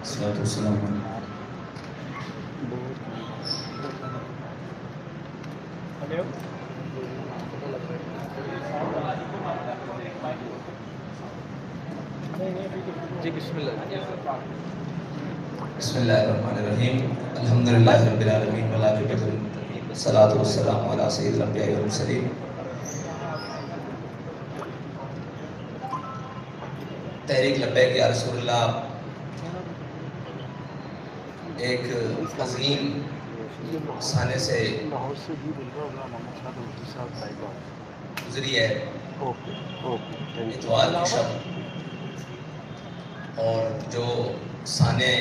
الصلاة والسلام بسم اللہ الرحمن الرحیم الحمدللہ رب العالمین والعاقبۃ للمتقین والصلاة والسلام علی سید الانبیاء والمرسلین. تحریک لبیک یا رسول اللہ ایک عظیم سانے سے گزری ہے اتوار کی شب، اور جو سانے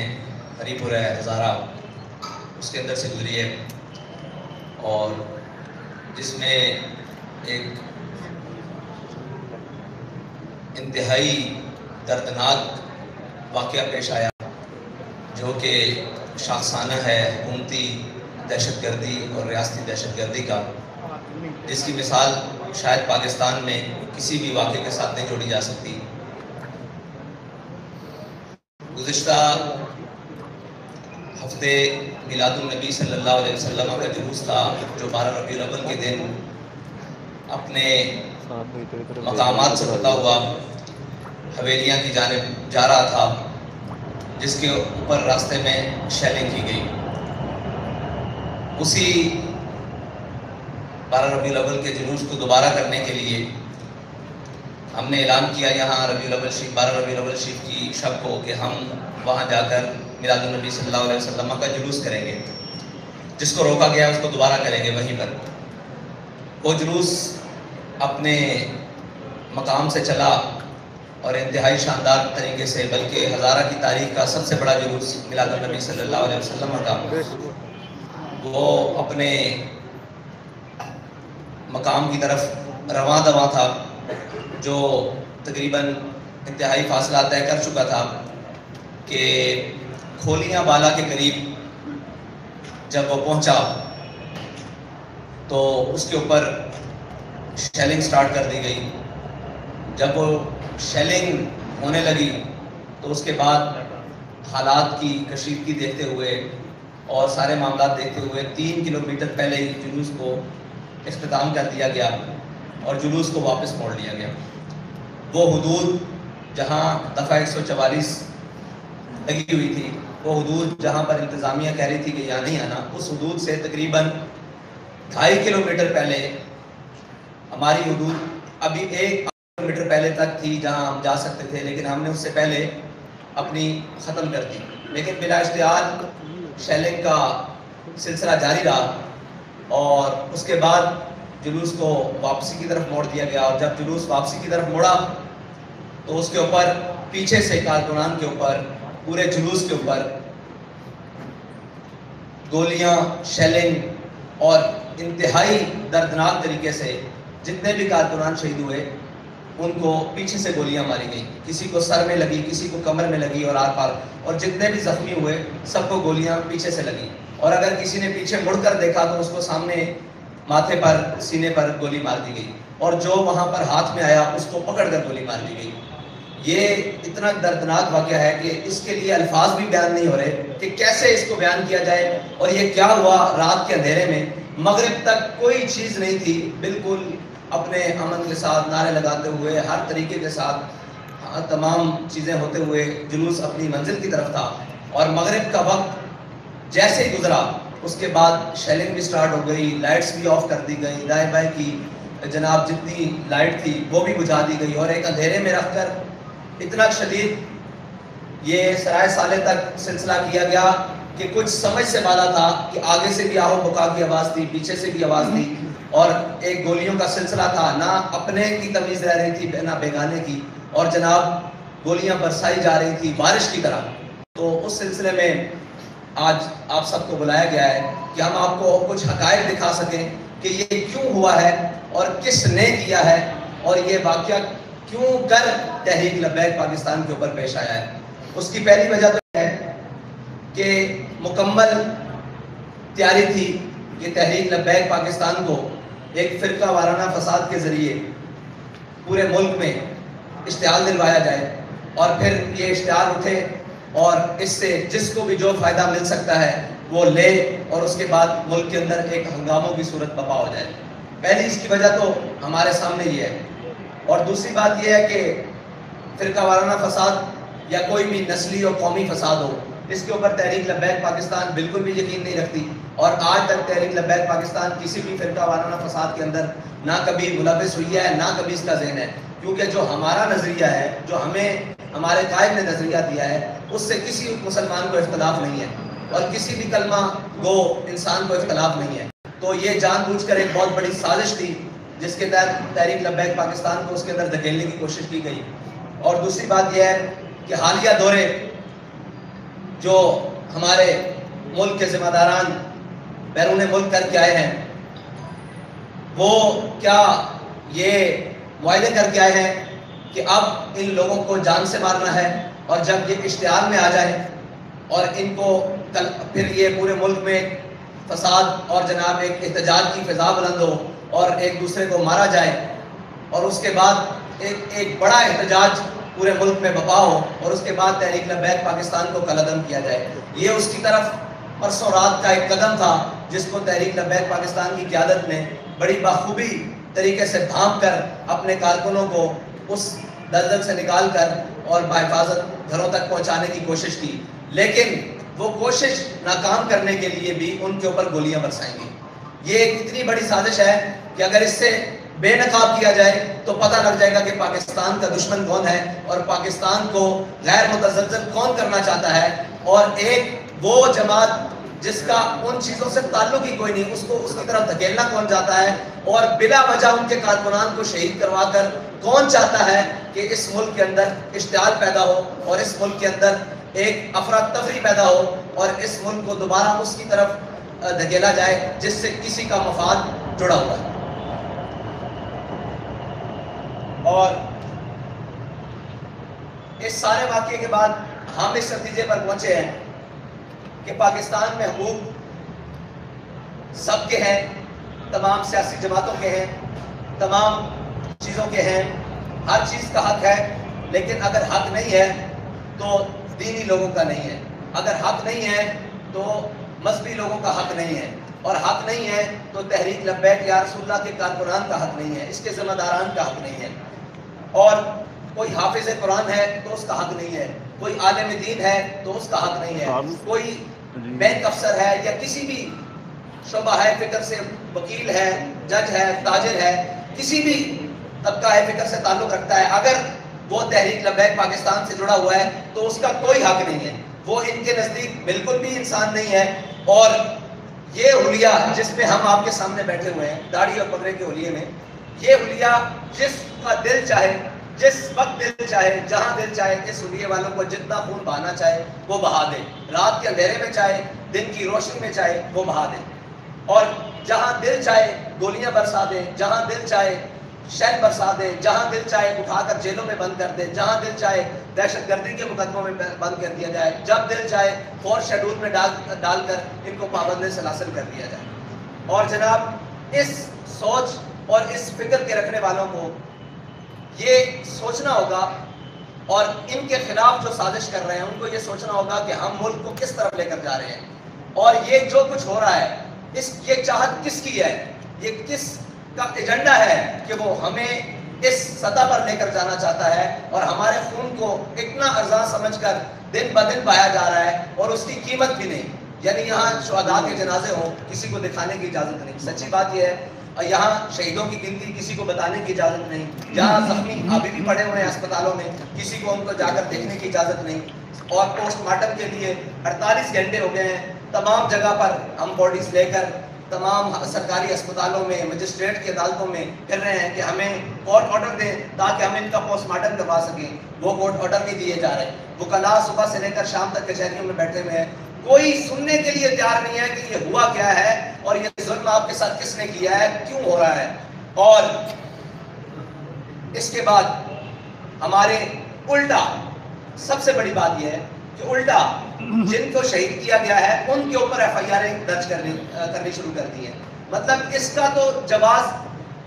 ہری پور ہے ہزارہ اس کے اندر سے گزری ہے، اور جس میں ایک انتہائی دردناک واقعہ پیش آیا جو کہ شاخسانہ ہے حکومتی دہشت گردی اور ریاستی دہشت گردی کا، جس کی مثال شاید پاکستان میں کسی بھی واقعے کے ساتھ نہیں جوڑی جا سکتی. گزشتہ ہفتے میلاد النبی صلی اللہ علیہ وسلم کا جلوس تھا جو 12 ربیع الاول کے دن اپنے مقامات سے ہوتا ہوا حویلیاں کی جانب جا رہا تھا، جس کے اوپر راستے میں شیلنگ کی گئی. اسی 12 ربیع الاول کے جلوس کو دوبارہ کرنے کے لیے ہم نے اعلان کیا یہاں 12 ربیع الاول شریف کی شب کو کہ ہم وہاں جا کر میلاد النبی صلی اللہ علیہ وسلم کا جلوس کریں گے. جس کو روکا گیا اس کو دوبارہ کریں گے وہیں پر. وہ جلوس اپنے مقام سے چلا اور انتہائی شاندار طریقے سے، بلکہ ہزارہ کی تاریخ کا سب سے بڑا جلوس میلاد النبی صلی اللہ علیہ وسلم کا، وہ اپنے مقام کی طرف رواں دواں تھا، جو تقریباً انتہائی فاصلہ طے کر چکا تھا کہ کھولیاں بالا کے قریب جب وہ پہنچا تو اس کے اوپر شیلنگ سٹارٹ کر دی گئی. جب وہ شیلنگ ہونے لگی تو اس کے بعد حالات کی کشیدگی دیکھتے ہوئے اور سارے معاملات دیکھتے ہوئے 3 کلومیٹر پہلے ہی جلوس کو اختتام کر دیا گیا اور جلوس کو واپس موڑ لیا گیا. وہ حدود جہاں دفعہ 144 لگی ہوئی تھی، وہ حدود جہاں پر انتظامیہ کہہ رہی تھی کہ یہاں نہیں آنا، اس حدود سے تقریباً 2.5 کلومیٹر پہلے ہماری حدود ابھی 1 کلومیٹر پہلے تک تھی جہاں ہم جا سکتے تھے، لیکن ہم نے اس سے پہلے اپنی ختم کر دی. لیکن بلا اشتعال شیلنگ کا سلسلہ جاری رہا اور اس کے بعد جلوس کو واپسی کی طرف موڑ دیا گیا. اور جب جلوس واپسی کی طرف موڑا تو اس کے اوپر پیچھے سے کارکنان کے اوپر، پورے جلوس کے اوپر گولیاں، شیلنگ اور انتہائی دردناک طریقے سے جتنے بھی کارکنان شہید ہوئے ان کو پیچھے سے گولیاں ماری گئی. کسی کو سر میں لگی، کسی کو کمر میں لگی اور آر پار، اور جتنے بھی زخمی ہوئے سب کو گولیاں پیچھے سے لگی. اور اگر کسی نے پیچھے مڑ کر دیکھا تو اس کو سامنے ماتھے پر، سینے پر گولی مار دی گئی، اور جو وہاں پر ہاتھ میں آیا اس کو پکڑ کر گولی مار دی گئی. یہ اتنا دردناک واقعہ ہے کہ اس کے لیے الفاظ بھی بیان نہیں ہو رہے کہ کیسے اس کو بیان کیا جائے. اور یہ کیا ہوا رات کے اندھیرے میں، مغرب تک کوئی چیز نہیں تھی، بالکل اپنے امن کے ساتھ نعرے لگاتے ہوئے ہر طریقے کے ساتھ تمام چیزیں ہوتے ہوئے جلوس اپنی منزل کی طرف تھا. اور مغرب کا وقت جیسے ہی گزرا اس کے بعد شیلنگ بھی سٹارٹ ہو گئی، لائٹس بھی آف کر دی گئی، دائیں بائیں کی جناب جتنی لائٹ تھی وہ بھی بجھا دی گئی، اور ایک اندھیرے میں رکھ کر اتنا شدید یہ سرائے سالے تک سلسلہ کیا گیا کہ کچھ سمجھ سے بالا تھا کہ آگے سے بھی آہو بکا کی آواز تھی، پیچھے سے بھی آواز تھی، اور ایک گولیوں کا سلسلہ تھا. نہ اپنے کی تمیز رہ رہی تھی نہ بیگانے کی، اور جناب گولیاں برسائی جا رہی تھی بارش کی طرح. تو اس سلسلے میں آج آپ سب کو بلایا گیا ہے کہ ہم آپ کو کچھ حقائق دکھا سکیں کہ یہ کیوں ہوا ہے اور کس نے کیا ہے، اور یہ واقعہ کیوں کر تحریک لبیک پاکستان کے اوپر پیش آیا ہے. اس کی پہلی وجہ تو ہے کہ مکمل تیاری تھی کہ تحریک لبیک پاکستان کو ایک فرقہ وارانہ فساد کے ذریعے پورے ملک میں اشتعال دلوایا جائے، اور پھر یہ اشتعال اٹھے اور اس سے جس کو بھی جو فائدہ مل سکتا ہے وہ لے اور اس کے بعد ملک کے اندر ایک ہنگاموں کی صورت برپا ہو جائے. پہلی اس کی وجہ تو ہمارے سامنے یہ ہے. اور دوسری بات یہ ہے کہ فرقہ وارانہ فساد یا کوئی بھی نسلی اور قومی فساد ہو، اس کے اوپر تحریک لبیک پاکستان بالکل بھی یقین نہیں رکھتی، اور آج تک تحریک لبیک پاکستان کسی بھی فرقہ وارانہ فساد کے اندر نہ کبھی ملوث ہوئی ہے، نہ کبھی اس کا ذہن ہے. کیونکہ جو ہمارا نظریہ ہے، جو ہمیں ہمارے قائد نے نظریہ دیا ہے، اس سے کسی مسلمان کو اختلاف نہیں ہے اور کسی بھی کلمہ گو انسان کو اختلاف نہیں ہے. تو یہ جان بوجھ کر ایک بہت بڑی سازش تھی جس کے تحت تحریک لبیک پاکستان کو اس کے اندر دھکیلنے کی کوشش کی گئی. اور دوسری بات یہ ہے کہ حالیہ دورے جو ہمارے ملک کے ذمہ داران بیرون ملک کر کے آئے ہیں، وہ کیا یہ معاہدے کر کے آئے ہیں کہ اب ان لوگوں کو جان سے مارنا ہے، اور جب یہ اشتعال میں آ جائے اور ان کو پھر یہ پورے ملک میں فساد اور جناب ایک احتجاج کی فضا بلند ہو اور ایک دوسرے کو مارا جائے، اور اس کے بعد ایک بڑا احتجاج پورے ملک میں برپا ہو، اور اس کے بعد تحریک لبیک پاکستان کو کالعدم کیا جائے. یہ اس کی طرف پرسوں رات کا ایک قدم تھا جس کو تحریک لبیک پاکستان کی قیادت نے بڑی بخوبی طریقے سے دھانپ کر اپنے کارکنوں کو اس دلدل سے نکال کر اور بحفاظت گھروں تک پہنچانے کی کوشش کی. لیکن وہ کوشش ناکام کرنے کے لیے بھی ان کے اوپر گولیاں برسائیں گی. یہ ایک اتنی بڑی سازش ہے کہ اگر اس سے بے نقاب کیا جائے تو پتہ لگ جائے گا کہ پاکستان کا دشمن کون ہے اور پاکستان کو غیر متزلزل کون کرنا چاہتا ہے. اور ایک وہ جماعت جس کا ان چیزوں سے تعلق ہی کوئی نہیں، اس کو اس کی طرف دھکیلنا کون چاہتا ہے، اور بلا وجہ ان کے کارکنان کو شہید کروا کر کون چاہتا ہے کہ اس ملک کے اندر اشتعال پیدا ہو اور اس ملک کے اندر ایک افراتفری پیدا ہو اور اس ملک کو دوبارہ اس کی طرف دھکیلا جائے جس سے کسی کا مفاد جڑا ہوا ہے. اور اس سارے واقعے کے بعد ہم اس نتیجے پر پہنچے ہیں کہ پاکستان میں حقوق سب کے ہیں، تمام سیاسی جماعتوں کے ہیں، تمام چیزوں کے ہیں، ہر چیز کا حق ہے. لیکن اگر حق نہیں ہے تو دینی لوگوں کا نہیں ہے، اگر حق نہیں ہے تو مذہبی لوگوں کا حق نہیں ہے، اور حق نہیں ہے تو تحریک لبیک یا رسول اللہ کے کارکنان کا حق نہیں ہے، اس کے ذمہ داران کا حق نہیں ہے. اور کوئی حافظ قرآن ہے تو اس کا حق نہیں ہے، کوئی عالم دین ہے تو اس کا حق نہیں ہے، کوئی بینک افسر ہے یا کسی بھی شعبہ ہے فکر سے وکیل ہے، جج ہے، تاجر ہے، کسی بھی طبقہ ہے فکر سے تعلق رکھتا ہے، اگر وہ تحریک لبیک پاکستان سے جڑا ہوا ہے تو اس کا کوئی حق نہیں ہے. وہ ان کے نزدیک بالکل بھی انسان نہیں ہے. اور یہ حلیہ جس پہ ہم آپ کے سامنے بیٹھے ہوئے ہیں، داڑھی اور پگڑے کے حلیے میں، یہ حلیہ جس کا دل چاہے، جس وقت دل چاہے، جہاں دل چاہے، اس حلیے والوں کو جتنا خون بہانا چاہے وہ بہا دے، رات کے اندھیرے میں چاہے، دن کی روشنی میں چاہے وہ بہا دے. اور جہاں دل چاہے گولیاں برسا دے، جہاں دل چاہے شہد برسا دے، جہاں دل چاہے اٹھا کر جیلوں میں بند کر دے، جہاں دل چاہے دہشت گردی کے مقدموں میں بند کر دیا جائے، جب دل چاہے فورس شیڈول میں ڈال کر ان کو پابند سلاسل کر دیا جائے. اور جناب اس سوچ اور اس فکر کے رکھنے والوں کو یہ سوچنا ہوگا، اور ان کے خلاف جو سازش کر رہے ہیں ان کو یہ سوچنا ہوگا کہ ہم ملک کو کس طرف لے کر جا رہے ہیں، اور یہ جو کچھ ہو رہا ہے یہ چاہت کس کی ہے، یہ کس کا ایجنڈا ہے کہ وہ ہمیں اس سطح پر لے کر جانا چاہتا ہے، اور ہمارے خون کو اتنا ارزاں سمجھ کر دن بدن بہایا جا رہا ہے اور اس کی قیمت بھی نہیں. یعنی یہاں شہداء کے جنازے ہوں، کسی کو دکھانے کی اجازت نہیں. سچی بات یہ ہے، اور یہاں شہیدوں کی گنتی کسی کو بتانے کی اجازت نہیں. جہاں زخمی ابھی بھی پڑے ہوئے ہیں اسپتالوں میں، کسی کو ان کو جا کر دیکھنے کی اجازت نہیں. اور پوسٹ مارٹم کے لیے 48 گھنٹے ہو گئے ہیں. تمام جگہ پر ہم باڈیز لے کر تمام سرکاری اسپتالوں میں، مجسٹریٹ کی عدالتوں میں پھر رہے ہیں کہ ہمیں کورٹ آرڈر دیں تاکہ ہم ان کا پوسٹ مارٹم کروا سکیں. وہ کورٹ آرڈر نہیں دیے جا رہے. وکلاء صبح سے لے کر شام تک کچہریوں میں بیٹھے ہوئے ہیں. کوئی سننے کے لیے تیار نہیں ہے کہ یہ ہوا کیا ہے اور یہ ظلم آپ کے ساتھ کس نے کیا ہے، کیوں ہو رہا ہے. اور اس کے بعد ہمارے الٹا سب سے بڑی بات یہ ہے کہ الٹا جن کو شہید کیا گیا ہے ان کے اوپر ایف آئی آر درج کرنی شروع کر دی ہے. مطلب اس کا تو جواز،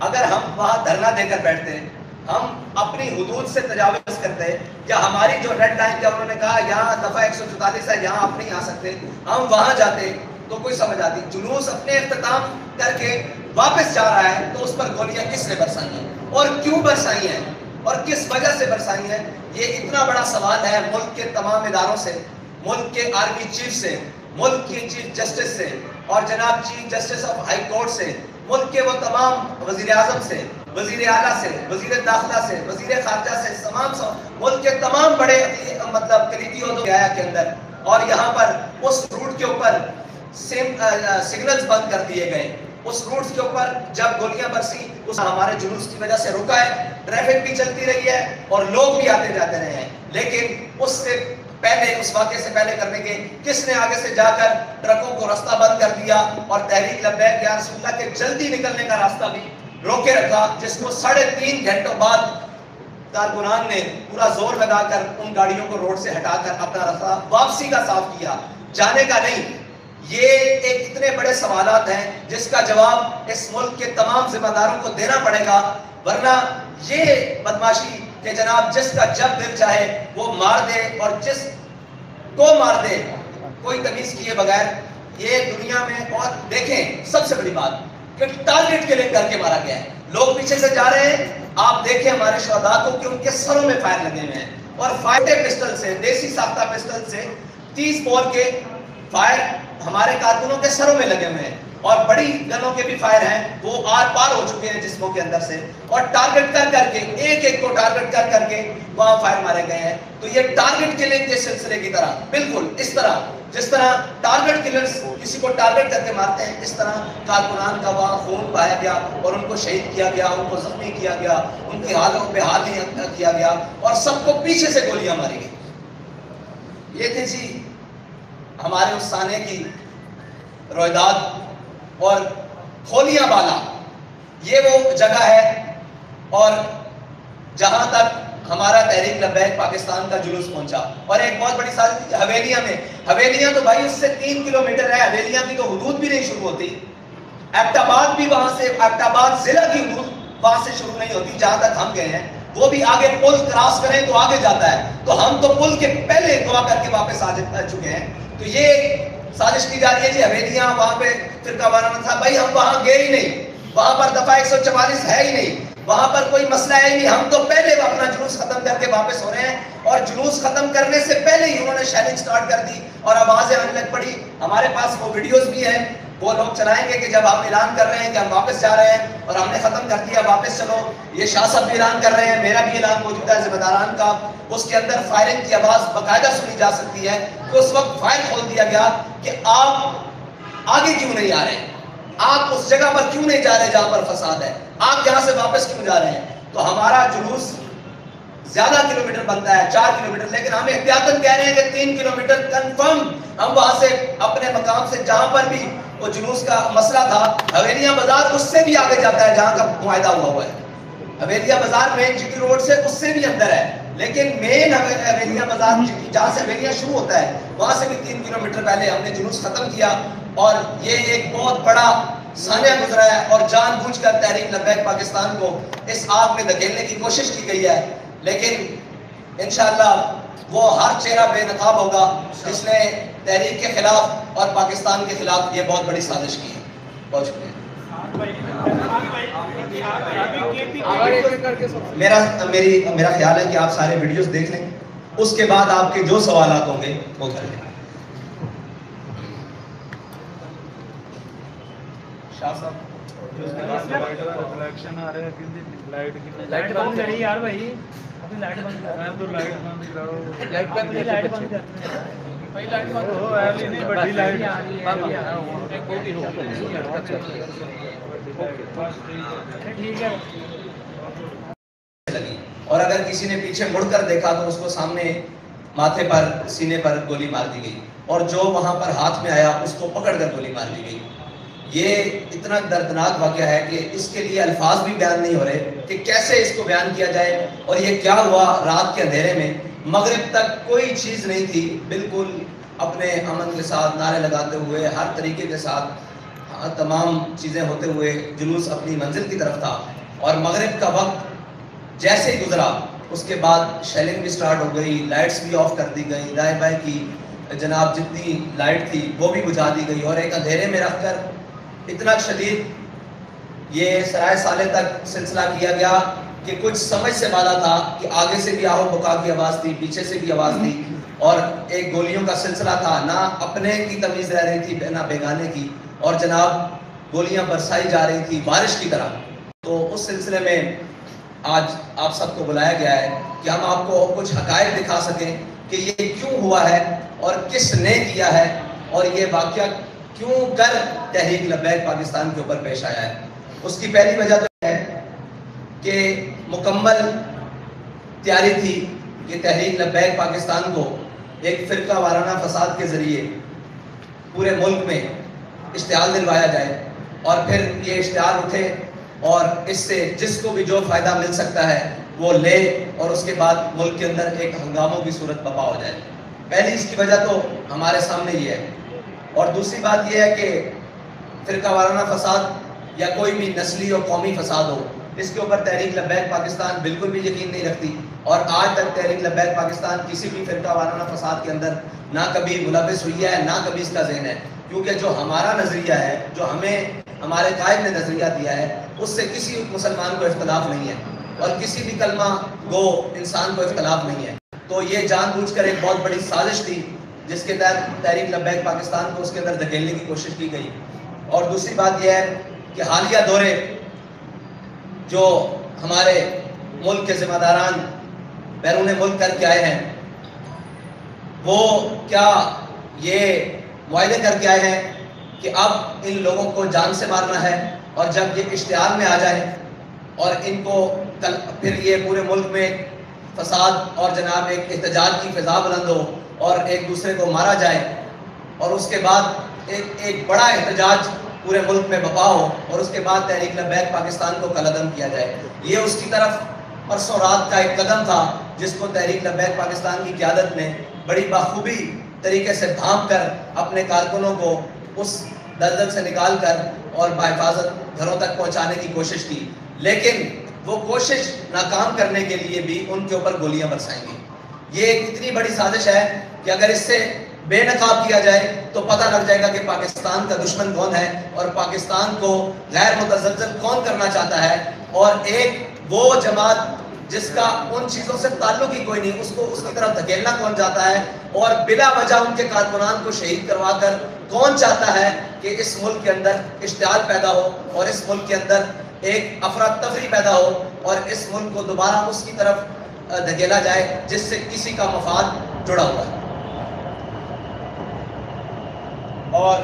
اگر ہم وہاں دھرنا دے کر بیٹھتے ہیں ہم اپنی حدود سے تجاوز کرتے ہیں، یا ہماری جو ریڈ لائن کا انہوں نے کہا یہاں دفعہ 144 ہے یہاں آپ نہیں آ سکتے، ہم وہاں جاتے تو کوئی سمجھ آتی. جلوس اپنے اختتام کر کے واپس جا رہا ہے تو اس پر گولیاں کس نے برسائی ہیں اور کیوں برسائی ہیں اور کس وجہ سے برسائی ہیں؟ یہ اتنا بڑا سوال ہے ملک کے تمام اداروں سے، ملک کے آرمی چیف سے، ملک کی چیف جسٹس سے اور جناب chief justice of high court سے، ملک کے وہ تمام وزیر اعظم سے، وزیر اعلیٰ سے، وزیر داخلہ سے، وزیر خارجہ سے، تمام ملک کے تمام بڑے مطلب کلیدی عہدوں کے اندر، اور یہاں پر اس روٹ کے اوپر سگنلز بند کر دیے گئے. اس روٹ کے اوپر جب گولیاں برسی اس ہمارے جلوس کی وجہ سے رکا ہے، ٹریفک بھی چلتی رہی ہے اور لوگ بھی آتے جاتے رہے ہیں. لیکن اس سے پہلے، اس واقعے سے پہلے کرنے کے کس نے آگے سے جا کر ٹرکوں کو راستہ بند کر دیا اور تحریک لبیک یا رسول اللہ کے جلدی نکلنے کا راستہ بھی روکے رکھا، جس کو 3.5 گھنٹوں بعد کارکنان نے پورا زور لگا کر ان گاڑیوں کو روڈ سے ہٹا کر اپنا راستہ واپسی کا صاف کیا، جانے کا نہیں. یہ ایک اتنے بڑے سوالات ہیں جس کا جواب اس ملک کے تمام ذمہ داروں کو دینا پڑے گا، ورنہ یہ بدماشی کہ جناب جس کا جب دل چاہے وہ مار دے اور جس کو مار دے کوئی تمیز کیے بغیر، یہ دنیا میں. اور دیکھیں سب سے بڑی بات کہ ٹارگٹ کلنگ کر کے مارا گیا ہے، لوگ پیچھے سے جا رہے ہیں، آپ دیکھیں ہمارے شہداء کو کہ ان کے سروں میں فائر لگے ہوئے ہیں، اور فائر پسٹل سے، دیسی ساختہ پسٹل سے 30 بور کے فائر ہمارے کارکنوں کے سروں میں لگے ہوئے ہیں، اور بڑی گنوں کے بھی فائر ہیں، وہ آر پار ہو چکے ہیں جسموں کے اندر سے، اور ٹارگٹ کر کر کے ایک ایک کو ٹارگٹ کر کر کے وہاں فائر مارے گئے ہیں. تو یہ ٹارگٹ کلنگ کے سلسلے کی طرح، بالکل اس طرح جس طرح ٹارگٹ کلرز کسی کو ٹارگٹ کر کے مارتے ہیں، اس طرح کارکنان کا وہاں خون پایا گیا اور ان کو شہید کیا گیا، ان کو زخمی کیا گیا، ان کی حالوں پہ حال نہیں کیا گیا، اور سب کو پیچھے سے گولیاں ماری گئی. یہ تھی جی ہمارے اس سانے کی رویداد. اور کھولیاں بالا یہ وہ جگہ ہے، اور جہاں تک ہمارا تحریک لبیک پاکستان کا جلوس پہنچا. اور ایک بہت بڑی سازش حویلیاں میں، حویلیاں تو بھائی اس سے 3 کلومیٹر ہے، حویلیاں کی تو حدود بھی نہیں شروع ہوتی. ایبٹ آباد بھی وہاں سے، ایبٹ آباد ضلع کی حدود وہاں سے شروع نہیں ہوتی جہاں تک ہم گئے ہیں. وہ بھی آگے پل کراس کریں تو آگے جاتا ہے، تو ہم تو پل کے پہلے دعا کر کے واپس آ چکے ہیں. تو یہ سازش کی جا رہی ہے جی حویلیاں وہاں پہ فرقہ وارانہ تھا. بھائی ہم وہاں گئے ہی نہیں، وہاں پر دفعہ 144 ہے ہی نہیں، وہاں پر کوئی مسئلہ ہے ہی نہیں. ہم تو پہلے اپنا جلوس ختم کر کے واپس ہو رہے ہیں، اور جلوس ختم کرنے سے پہلے ہی انہوں نے شیلنگ سٹارٹ کر دی اور آوازیں آنے لگ پڑی. ہمارے پاس وہ ویڈیوز بھی ہیں، وہ لوگ چلائیں گے کہ جب آپ اعلان کر رہے ہیں کہ ہم واپس جا رہے ہیں اور ہم نے ختم کر دیا واپس چلو. یہ شاہ صاحب بھی اعلان کر رہے ہیں، میرا بھی اعلان موجود ہے ذمہ داران کا، اس کے اندر فائرنگ کی آواز باقاعدہ سنی جا سکتی ہے. تو اس وقت فائر کھول دیا گیا کہ آپ آگے کیوں نہیں آ رہے، آپ اس جگہ پر کیوں نہیں جا رہے جہاں پر فساد ہے، آپ یہاں سے واپس کیوں جا رہے ہیں. تو ہمارا جلوس زیادہ کلومیٹر بنتا ہے، 4 کلومیٹر، لیکن ہم احتیاطاً کہہ رہے ہیں کہ 3 کلومیٹر کنفرم ہم وہاں سے اپنے مقام سے جہاں پر بھی وہ جلوس کا مسئلہ تھا. حویلیاں بازار اس سے بھی آگے جاتا ہے جہاں کا معاہدہ ہوا ہے. حویلیاں بازار مین جی ٹی روڈ سے اس سے بھی اندر ہے، لیکن مین حویلیاں بازار جہاں سے حویلیاں شروع ہوتا ہے وہاں سے بھی 3 کلومیٹر پہلے ہم نے جلوس ختم کیا. اور یہ ایک بہت بڑا سانحہ گزرا ہے، اور جان بوجھ کر تحریک لبیک پاکستان کو اس آگ میں دھکیلنے کی کوشش کی گئی ہے. لیکن انشاءاللہ وہ ہر چہرہ بے نقاب ہوگا جس نے تحریک کے خلاف اور پاکستان کے خلاف یہ بہت بڑی سازش کی ہے. بہت شکریہ. میرا خیال ہے کہ آپ سارے ویڈیوز دیکھ لیں، اس کے بعد آپ کے جو سوالات ہوں گے وہ کر لیں. شاہ صاحب لائٹ بند کری یار بھائی، اپنی لائٹ بند کر، لائٹ بند کر، لائٹ بند ہو ایلی نہیں بڑی لائٹ ٹھیک ہے. اور اگر کسی نے پیچھے مڑ کر دیکھا تو اس کو سامنے ماتھے پر، سینے پر گولی مار دی گئی، اور جو وہاں پر ہاتھ میں آیا اس کو پکڑ کر گولی مار دی گئی. یہ اتنا دردناک واقعہ ہے کہ اس کے لیے الفاظ بھی بیان نہیں ہو رہے کہ کیسے اس کو بیان کیا جائے. اور یہ کیا ہوا رات کے اندھیرے میں، مغرب تک کوئی چیز نہیں تھی، بالکل اپنے امن کے ساتھ نعرے لگاتے ہوئے ہر طریقے کے ساتھ تمام چیزیں ہوتے ہوئے جلوس اپنی منزل کی طرف تھا. اور مغرب کا وقت جیسے ہی گزرا اس کے بعد شیلنگ بھی سٹارٹ ہو گئی، لائٹس بھی آف کر دی گئی، دائیں بائیں کی جناب جتنی لائٹ تھی وہ بھی بجھا دی گئی، اور ایک اندھیرے میں رکھ کر اتنا شدید یہ سرائے سالے تک سلسلہ کیا گیا کہ کچھ سمجھ سے بالا تھا کہ آگے سے بھی آہو بکا کی آواز تھی، پیچھے سے بھی آواز تھی، اور ایک گولیوں کا سلسلہ تھا، نہ اپنے کی تمیز رہ رہی تھی نہ بیگانے کی، اور جناب گولیاں برسائی جا رہی تھی بارش کی طرح۔ تو اس سلسلے میں آج آپ سب کو بلایا گیا ہے کہ ہم آپ کو کچھ حقائق دکھا سکیں کہ یہ کیوں ہوا ہے اور کس نے کیا ہے، اور یہ واقعہ کیوں کر تحریک لبیک پاکستان کے اوپر پیش آیا ہے۔ اس کی پہلی وجہ تو ہے کہ مکمل تیاری تھی کہ تحریک لبیک پاکستان کو ایک فرقہ وارانہ فساد کے ذریعے پورے ملک میں اشتعال دلوایا جائے، اور پھر یہ اشتعال اٹھے اور اس سے جس کو بھی جو فائدہ مل سکتا ہے وہ لے، اور اس کے بعد ملک کے اندر ایک ہنگاموں کی صورت برپا ہو جائے۔ پہلی اس کی وجہ تو ہمارے سامنے یہ ہے، اور دوسری بات یہ ہے کہ فرقہ وارانہ فساد یا کوئی بھی نسلی اور قومی فساد ہو، اس کے اوپر تحریک لبیک پاکستان بالکل بھی یقین نہیں رکھتی، اور آج تک تحریک لبیک پاکستان کسی بھی فرقہ وارانہ فساد کے اندر نہ کبھی ملوث ہوئی ہے، نہ کبھی اس کا ذہن ہے، کیونکہ جو ہمارا نظریہ ہے، جو ہمیں ہمارے قائد نے نظریہ دیا ہے، اس سے کسی مسلمان کو اختلاف نہیں ہے، اور کسی بھی کلمہ گو انسان کو اختلاف نہیں ہے۔ تو یہ جان بوجھ کر ایک بہت بڑی سازش تھی جس کے تحت تحریک لبیک پاکستان کو اس کے اندر دھکیلنے کی کوشش کی گئی۔ اور دوسری بات یہ ہے کہ حالیہ دورے جو ہمارے ملک کے ذمہ داران بیرون ملک کر کے آئے ہیں، وہ کیا یہ معاہدے کر کے آئے ہیں کہ اب ان لوگوں کو جان سے مارنا ہے، اور جب یہ اشتعال میں آ جائے اور ان کو پھر یہ پورے ملک میں فساد اور جناب ایک احتجاج کی فضا بلند ہو اور ایک دوسرے کو مارا جائے، اور اس کے بعد ایک بڑا احتجاج پورے ملک میں برپا ہو، اور اس کے بعد تحریک لبیک پاکستان کو کالعدم کیا جائے۔ یہ اس کی طرف پرسوں رات کا ایک قدم تھا جس کو تحریک لبیک پاکستان کی قیادت نے بڑی بخوبی طریقے سے بھانپ کر اپنے کارکنوں کو اس دلدل سے نکال کر اور بحفاظت گھروں تک پہنچانے کی کوشش کی، لیکن وہ کوشش ناکام کرنے کے لیے بھی ان کے اوپر گولیاں برسائیں گی۔ یہ ایک اتنی بڑی سازش ہے کہ اگر اس سے بے نقاب کیا جائے تو پتہ لگ جائے گا کہ پاکستان کا دشمن کون ہے، اور پاکستان کو غیر متزلزل کون کرنا چاہتا ہے، اور ایک وہ جماعت جس کا ان چیزوں سے تعلق ہی کوئی نہیں، اس کو اس کی طرف دھکیلنا کون چاہتا ہے، اور بلا وجہ ان کے کارکنان کو شہید کروا کر کون چاہتا ہے کہ اس ملک کے اندر اشتعال پیدا ہو، اور اس ملک کے اندر ایک افراتفری پیدا ہو، اور اس ملک کو دوبارہ اس کی طرف دھکیلا جائے جس سے کسی کا مفاد جڑا ہوا ہے۔ اور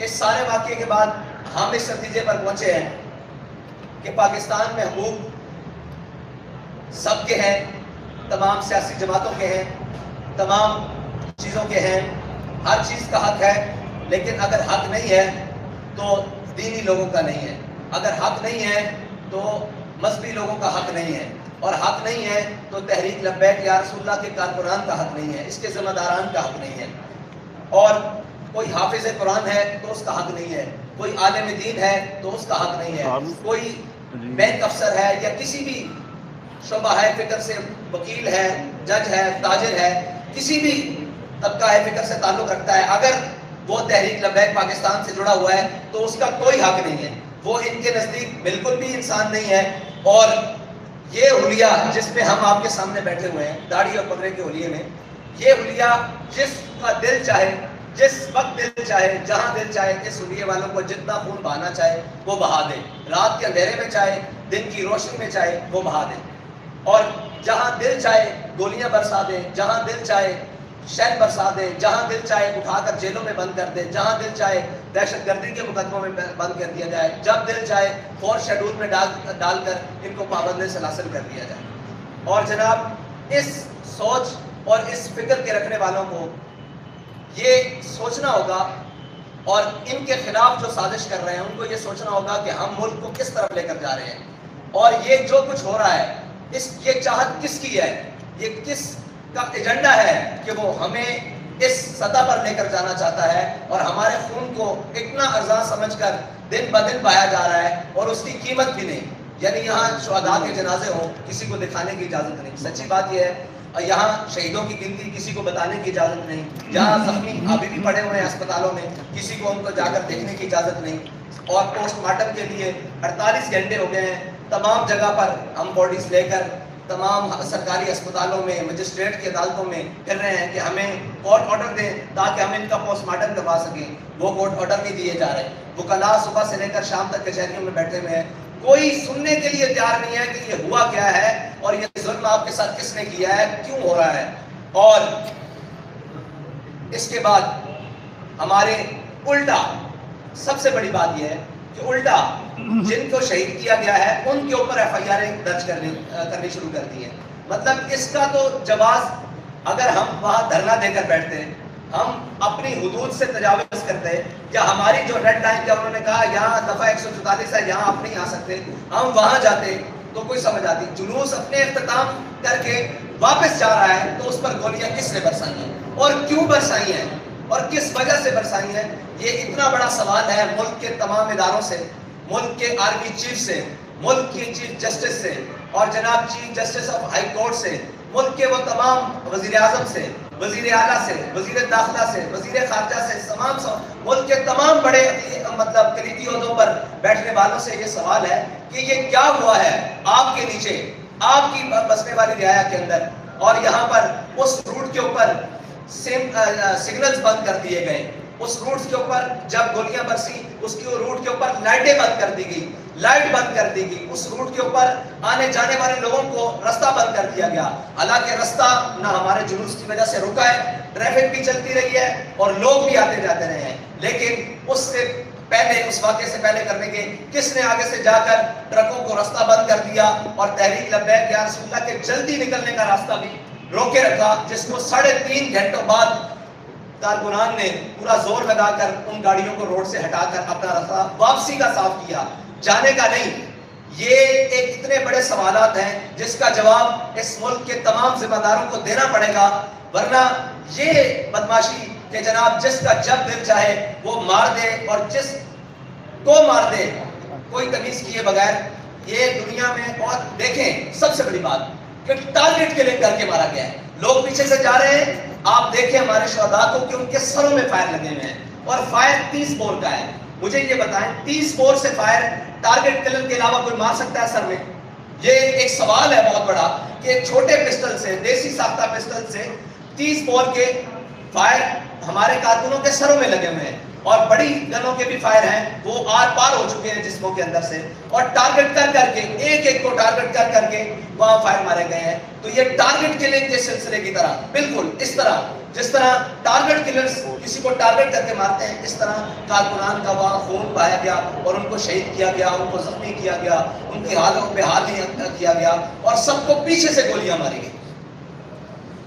اس سارے واقعے کے بعد ہم اس نتیجے پر پہنچے ہیں کہ پاکستان میں حقوق سب کے ہیں، تمام سیاسی جماعتوں کے ہیں، تمام چیزوں کے ہیں، ہر چیز کا حق ہے، لیکن اگر حق نہیں ہے تو دینی لوگوں کا نہیں ہے، اگر حق نہیں ہے تو مذہبی لوگوں کا حق نہیں ہے، اور حق نہیں ہے تو تحریک لبیک یا رسول اللہ کے کارکنان کا حق نہیں ہے، اس کے ذمہ داران کا حق نہیں ہے، اور کوئی حافظ قرآن ہے تو اس کا حق نہیں ہے، کوئی عالم دین ہے تو اس کا حق نہیں ہے، کوئی بینک افسر ہے یا کسی بھی شعبہ ہے فکر سے وکیل ہے، جج ہے، تاجر ہے، کسی بھی طبقہ ہے فکر سے تعلق رکھتا ہے، اگر وہ تحریک لبیک پاکستان سے جڑا ہوا ہے تو اس کا کوئی حق نہیں ہے، وہ ان کے نزدیک بالکل بھی انسان نہیں ہے۔ اور یہ حلیہ جس میں ہم آپ کے سامنے بیٹھے ہوئے ہیں، داڑھی اور پگڑے کے حلیے میں، یہ حلیہ جس کا دل چاہے، جس وقت دل چاہے، جہاں دل چاہے، اس حلیے والوں کو جتنا خون بہانا چاہے وہ بہا دے، رات کے اندھیرے میں چاہے، دن کی روشنی میں چاہے وہ بہا دے، اور جہاں دل چاہے گولیاں برسا دے، جہاں دل چاہے شہد برسا دے، جہاں دل چاہے اٹھا کر جیلوں میں بند کر دے، جہاں دل چاہے دہشت گردی کے مقدموں میں بند کر دیا جائے، جب دل چاہے فور شیڈول میں ڈال کر ان کو پابند سلاسل کر دیا جائے۔ اور جناب اس سوچ اور اس فکر کے رکھنے والوں کو یہ سوچنا ہوگا، اور ان کے خلاف جو سازش کر رہے ہیں ان کو یہ سوچنا ہوگا کہ ہم ملک کو کس طرف لے کر جا رہے ہیں، اور یہ جو کچھ ہو رہا ہے یہ چاہت کس کی ہے، یہ کس کا ایجنڈا ہے کہ وہ ہمیں اس سطح پر لے کر جانا چاہتا ہے، اور ہمارے خون کو اتنا ارزاں سمجھ کر دن بدن پایا جا رہا ہے، اور اس کی قیمت بھی نہیں۔ یعنی یہاں شہداء کے جنازے ہوں کسی کو دکھانے کی اجازت نہیں. سچی بات یہ ہے یہاں شہیدوں کی گنتی کسی کو بتانے کی اجازت نہیں. جہاں زخمی ابھی بھی پڑے ہوئے ہیں اسپتالوں میں کسی کو ان کو جا کر دیکھنے کی اجازت نہیں. اور پوسٹ مارٹم کے لیے 48 گھنٹے ہو گئے ہیں. تمام جگہ پر ہم باڈیز لے کر تمام سرکاری اسپتالوں میں مجسٹریٹ کی عدالتوں میں پھر رہے ہیں کہ ہمیں کورٹ آرڈر دیں تاکہ ہم ان کا پوسٹ مارٹم کروا سکیں. وہ کورٹ آرڈر نہیں دیے جا رہے. وکلاء صبح سے لے کر شام تک کچہریوں میں بیٹھے ہوئے ہیں. کوئی سننے کے لیے تیار نہیں ہے کہ یہ ہوا کیا ہے اور یہ ظلم آپ کے ساتھ کس نے کیا ہے, کیوں ہو رہا ہے. اور اس کے بعد ہمارے الٹا سب سے بڑی بات یہ ہے کہ الٹا جن کو شہید کیا گیا ہے ان کے اوپر ایف آئی آر درج کرنی شروع کر دی ہے. مطلب اس کا تو جواز اگر ہم وہاں دھرنا دے کر بیٹھتے ہیں, ہم اپنی حدود سے تجاوز کرتے ہیں, یا ہماری جو ریڈ لائن کیا انہوں نے کہا یہاں دفعہ 144 ہے یہاں آپ نہیں آ سکتے, ہم وہاں جاتے تو کوئی سمجھ آتی. جلوس اپنے اختتام کر کے واپس جا رہا ہے تو اس پر گولیاں کس نے برسائی ہیں اور کیوں برسائی ہیں اور کس وجہ سے برسائی ہیں, یہ اتنا بڑا سوال ہے ملک کے تمام اداروں سے, ملک کے آرمی چیف سے, ملک کے چیف جسٹس سے اور جناب chief justice of high court سے, ملک کے وہ تمام وزیر اعظم سے, وزیر اعلیٰ سے, وزیر داخلہ سے, وزیر خارجہ سے, تمام ملک کے تمام بڑے مطلب کلیدی عہدوں پر بیٹھنے والوں سے یہ سوال ہے کہ یہ کیا ہوا ہے آپ کے نیچے, آپ کی بسنے والی رعایا کے اندر, اور یہاں پر اس روٹ کے اوپر سگنلز بند کر دیے گئے, اس روٹ کے اوپر جب گولیاں برسی اس کی روٹ کے اوپر لائٹیں بند کر دی گئی, لائٹ بند کر دی گئی, اس روٹ کے اوپر آنے جانے والے لوگوں کو رستہ بند کر دیا گیا. حالانکہ رستہ نہ ہمارے جلوس کی وجہ سے رکا ہے, ٹریفک بھی چلتی رہی ہے اور لوگ بھی آتے جاتے رہے ہیں, لیکن اس سے پہلے, اس واقعے سے پہلے کرنے کے کس نے آگے سے جا کر ٹرکوں کو رستہ بند کر دیا اور تحریک لبیک یا رسول اللہ کے جلدی نکلنے کا راستہ بھی روکے رکھا, جس کو 3.5 گھنٹوں بعد کارکنان نے پورا زور لگا کر ان گاڑیوں کو روڈ سے ہٹا کر اپنا راستہ واپسی کا صاف کیا, جانے کا نہیں. یہ ایک اتنے بڑے سوالات ہیں جس کا جواب اس ملک کے تمام ذمہ داروں کو دینا پڑے گا, ورنہ یہ بدماشی کہ جناب جس کا جب دل چاہے وہ مار دے اور جس کو مار دے کوئی تمیز کیے بغیر, یہ دنیا میں. اور دیکھیں سب سے بڑی بات کہ ٹارگٹ کلنگ کر کے مارا گیا ہے, لوگ پیچھے سے جا رہے ہیں, آپ دیکھیں ہمارے شہداء کو کہ ان کے سروں میں فائر لگے ہوئے ہیں اور فائر 30 بور کا ہے. مجھے یہ بتائیں 30 بور سے فائر ٹارگٹ کلر کے علاوہ کوئی مار سکتا ہے سر میں؟ یہ ایک سوال ہے بہت بڑا کہ چھوٹے پسٹل سے, دیسی ساختہ پسٹل سے 30 بور کے فائر ہمارے کارکنوں کے سروں میں لگے ہوئے ہیں, اور بڑی گنوں کے بھی فائر ہیں وہ آر پار ہو چکے ہیں جسموں کے اندر سے, اور ٹارگٹ کر کر کے ایک ایک کو ٹارگٹ کر کر کے وہاں فائر مارے گئے ہیں. تو یہ ٹارگٹ کلنگ کے سلسلے کی طرح, بالکل اس طرح جس طرح ٹارگٹ کلرز کسی کو ٹارگٹ کر کے مارتے ہیں, اس طرح کارکنان کا وہاں خون پایا گیا اور ان کو شہید کیا گیا, ان کو زخمی کیا گیا, ان کی حالوں پہ حال نہیں کیا گیا, اور سب کو پیچھے سے گولیاں ماری گئی.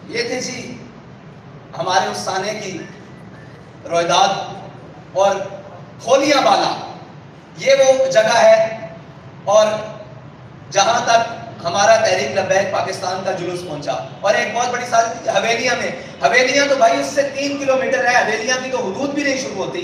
یہ تھی جی ہمارے اس سانے کی رویداد. اور کھولیاں بالا یہ وہ جگہ ہے, اور جہاں تک ہمارا تحریک لبیک پاکستان کا جلوس پہنچا. اور ایک بہت بڑی سازش حویلیاں میں, حویلیاں تو بھائی اس سے 3 کلومیٹر ہے, حویلیاں کی تو حدود بھی نہیں شروع ہوتی.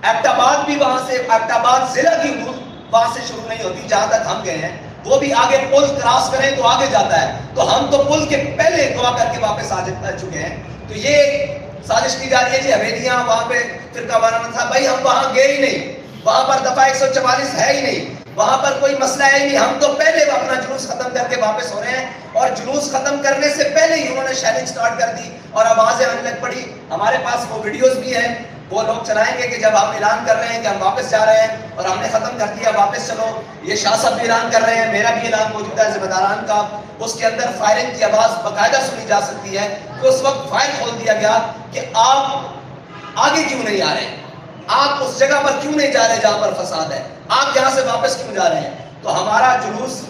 ایبٹ آباد بھی وہاں سے, ایبٹ آباد ضلع کی حدود وہاں سے شروع نہیں ہوتی جہاں تک ہم گئے ہیں, وہ بھی آگے پل کراس کریں تو آگے جاتا ہے, تو ہم تو پل کے پہلے دعا کر کے واپس آ چکے ہیں. تو یہ سازش کی جا رہی ہے جی حویلیاں وہاں پہ فرقہ وارانہ تھا. بھائی ہم وہاں گئے ہی نہیں, وہاں پر دفعہ 144 ہے ہی نہیں, وہاں پر کوئی مسئلہ ہے ہی نہیں. ہم تو پہلے اپنا جلوس ختم کر کے واپس ہو رہے ہیں, اور جلوس ختم کرنے سے پہلے ہی انہوں نے شیلنگ سٹارٹ کر دی اور آوازیں آنے لگ پڑی. ہمارے پاس وہ ویڈیوز بھی ہیں, وہ لوگ چلائیں گے کہ جب آپ اعلان کر رہے ہیں کہ ہم واپس جا رہے ہیں اور ہم نے ختم کر دیا واپس چلو. یہ شاہ صاحب بھی اعلان کر رہے ہیں, میرا بھی اعلان موجود ہے ذمہ داران کا, اس کے اندر فائرنگ کی آواز باقاعدہ سنی جا سکتی ہے کہ اس وقت فائر کھول دیا گیا کہ آپ آگے کیوں نہیں آ رہے, آپ اس جگہ پر کیوں نہیں جا رہے جہاں پر فساد ہے, آپ یہاں سے واپس کیوں جا رہے ہیں. تو ہمارا جلوس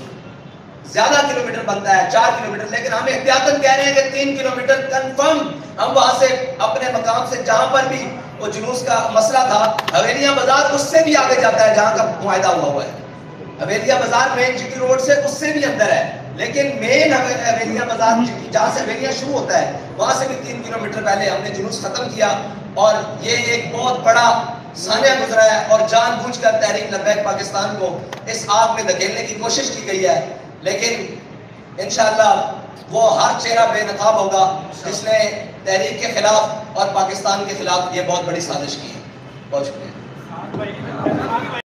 زیادہ کلومیٹر بنتا ہے, 4 کلومیٹر, لیکن ہم احتیاطاً کہہ رہے ہیں کہ 3 کلومیٹر کنفرم ہم وہاں سے اپنے مقام سے جہاں پر بھی وہ جلوس کا مسئلہ تھا, حویلیاں بازار اس سے بھی آگے جاتا ہے جہاں کا معاہدہ ہوا ہے. حویلیاں بازار مین جی ٹی روڈ سے اس سے بھی اندر ہے, لیکن مین حویلیاں بازار جہاں سے حویلیاں شروع ہوتا ہے وہاں سے بھی 3 کلومیٹر پہلے ہم نے جلوس ختم کیا. اور یہ ایک بہت بڑا سانحہ گزرا ہے اور جان بوجھ کر تحریک لبیک پاکستان کو اس آگ میں دھکیلنے کی کوشش کی گئی ہے، لیکن انشاءاللہ وہ ہر چہرہ بے نقاب ہوگا جس نے تحریک کے خلاف اور پاکستان کے خلاف یہ بہت بڑی سازش کی ہے۔ بہت شکریہ۔